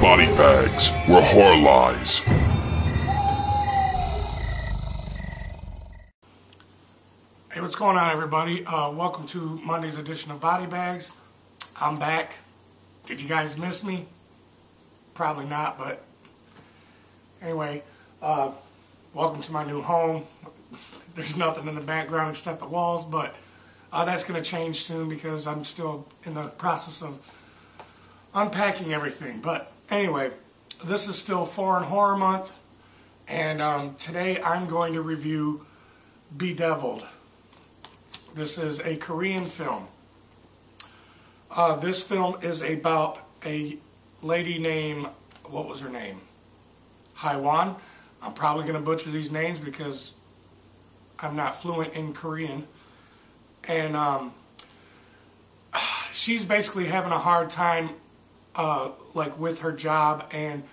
Bodybags, where horror lies. Hey, what's going on, everybody? Welcome to Monday's edition of Bodybags. I'm back. Did you guys miss me? Probably not, but anyway, welcome to my new home. There's nothing in the background except the walls, but that's going to change soon because I'm still in the process of unpacking everything. But anyway, this is still Foreign Horror Month, and today I'm going to review Bedevilled. This is a Korean film. This film is about a lady named, what was her name? Haiwan. I'm probably going to butcher these names because I'm not fluent in Korean. And she's basically having a hard time like with her job, and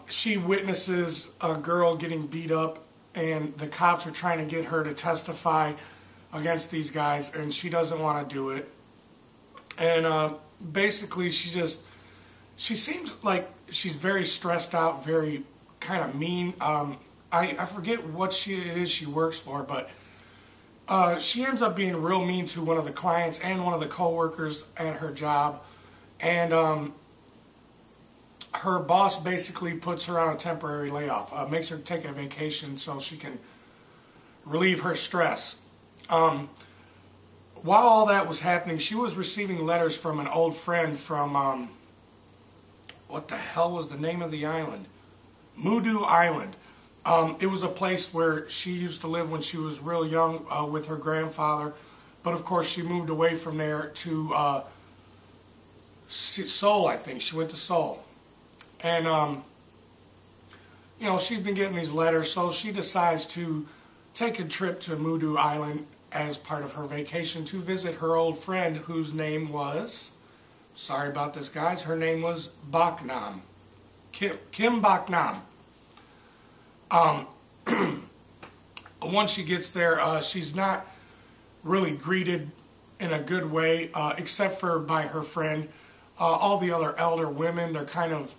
she witnesses a girl getting beat up, and the cops are trying to get her to testify against these guys, and she doesn't want to do it. And basically she seems like she's very stressed out, very kind of mean. I forget what it is she works for, but she ends up being real mean to one of the clients and one of the co-workers at her job. And her boss basically puts her on a temporary layoff, makes her take a vacation so she can relieve her stress. While all that was happening, she was receiving letters from an old friend from, what the hell was the name of the island? Mudu Island. It was a place where she used to live when she was real young with her grandfather. But of course she moved away from there to Seoul, I think. She went to Seoul. And, you know, she's been getting these letters, so she decides to take a trip to Mudu Island as part of her vacation to visit her old friend, whose name was, sorry about this, guys, her name was Baknam. Kim Baknam. Once she gets there, she's not really greeted in a good way, except for by her friend. All the other elder women, they're kind of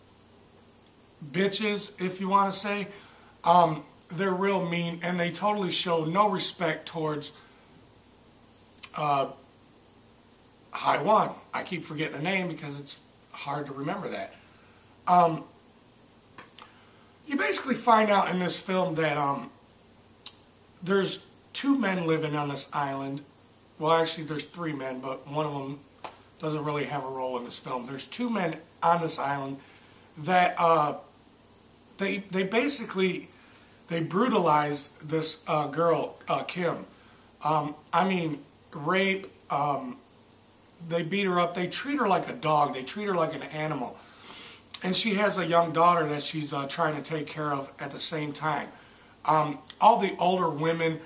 bitches, if you want to say. They're real mean, and they totally show no respect towards Haiwan. I keep forgetting the name because it's hard to remember that. You basically find out in this film that there's two men living on this island. Well, actually there's three men, but one of them doesn't really have a role in this film. There's two men on this island that they basically brutalize this girl, Kim. I mean, rape. They beat her up. They treat her like a dog. They treat her like an animal. And she has a young daughter that she's trying to take care of at the same time. All the older women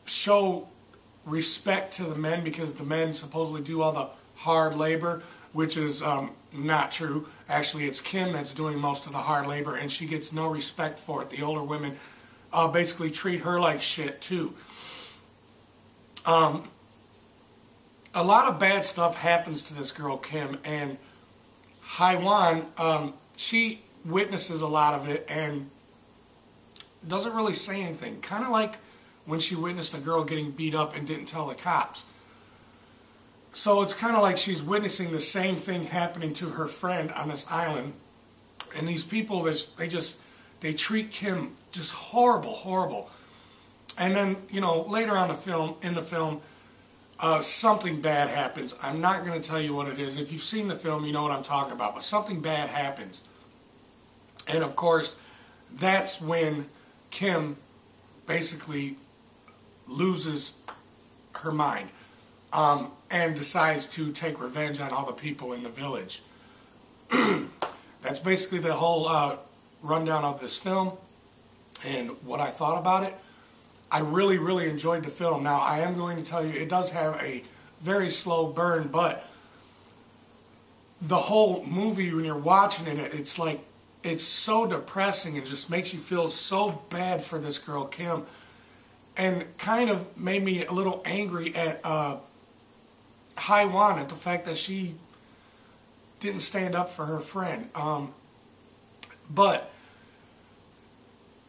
show respect to the men because the men supposedly do all the hard labor, which is not true. Actually, it's Kim that's doing most of the hard labor, and she gets no respect for it. The older women basically treat her like shit, too. A lot of bad stuff happens to this girl, Kim, and Haiwan, she witnesses a lot of it and doesn't really say anything. Kind of like when she witnessed a girl getting beat up and didn't tell the cops. So it's kind of like she's witnessing the same thing happening to her friend on this island. And these people, they treat Kim just horrible, horrible. And then, you know, later on in the film, something bad happens. I'm not going to tell you what it is. If you've seen the film, you know what I'm talking about. But something bad happens. And of course, that's when Kim basically loses her mind and decides to take revenge on all the people in the village. That's basically the whole rundown of this film and what I thought about it. I really, really enjoyed the film. Now, I am going to tell you, it does have a very slow burn, but the whole movie, when you're watching it, it's like, it's so depressing and just makes you feel so bad for this girl, Kim. and kind of made me a little angry at Haiwan, at the fact that she didn't stand up for her friend. But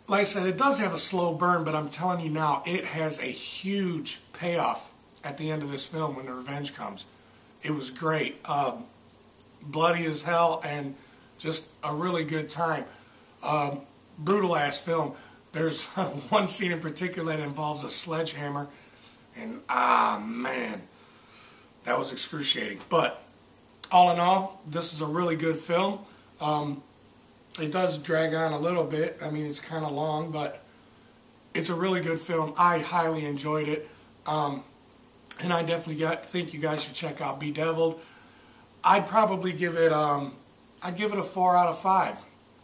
like I said, it does have a slow burn, but I'm telling you now, it has a huge payoff at the end of this film when the revenge comes. It was great. Bloody as hell, and just a really good time. Brutal ass film. There's one scene in particular that involves a sledgehammer, and man, that was excruciating. But all in all, this is a really good film. It does drag on a little bit. I mean, it's kind of long, but it's a really good film. I highly enjoyed it, and I definitely think you guys should check out Bedevilled. I'd probably give it I'd give it a 4 out of 5.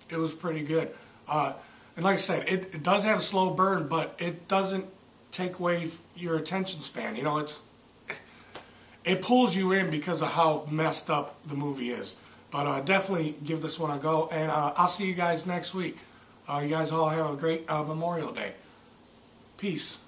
It was pretty good. And like I said, it does have a slow burn, but it doesn't take away your attention span. You know, it pulls you in because of how messed up the movie is. But definitely give this one a go, and I'll see you guys next week. You guys all have a great Memorial Day. Peace.